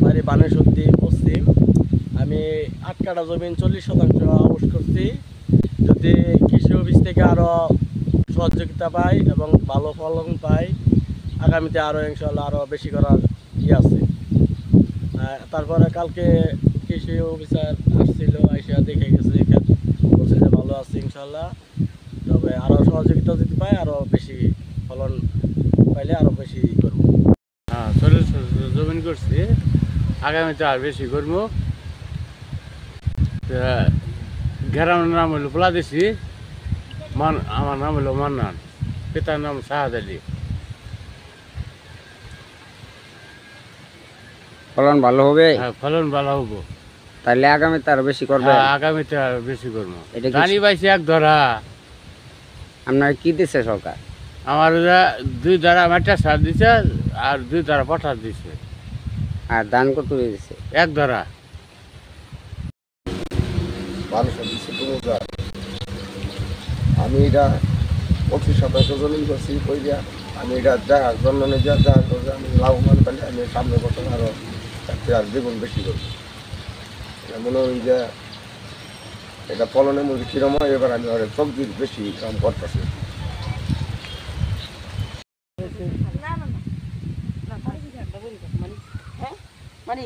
বাড়ি বানেশ্বরদী পশ্চিম। আমি 8 কাঠা জমি 40% আবাদ করছি। যদি কৃষি অফিস থেকে আরো সহযোগিতা পাই এবং ভালো ফলন পাই, আগামীতে আরো ইনশাল্লাহ আরো বেশি করার আছে। তারপরে কালকে কৃষি অফিসার আসছিল, আইসা দেখে গেছে, বলছে যে ভালো আছে ইনশাল্লাহ। তবে আরো সহযোগিতা যদি পাই আরো বেশি ফলন পাইলে আরো বেশি করবো। হ্যাঁ, 40 জমিন করছি, আগামীতে আর বেশি করবো। গ্রামের নাম হলো পোলাদেশি, আমার নাম হলো মান্নান, পিতার নাম শাহাদ আলী। ফলন ভালো হবে? হ্যাঁ, ফলন ভালো হবো। তাহলে আগামীতে আরো বেশি করবে? আগামীতে আর বেশি করবো। এটা কি ধানি পাইছি 1 ধরা। আপনার কি দিচ্ছে সরকার? আমার 2 ধারা মাটির সার দিছে আর 2 ধারা পটাশ দিছে। আর ধান কত দিচ্ছে? 1 ধরা। আমি এটা 25% জমিন করছি, আমি এটা যার জন্য আমি লাভবান পাইলে আমি সামনে বছর আরো আর দ্বিগুণ বেশি করবো। মনে হয় যে এটা ফলনের মধ্যে কিরম হয়, এবার আমি অনেক সবজির বেশি কাম করতেছি। মারি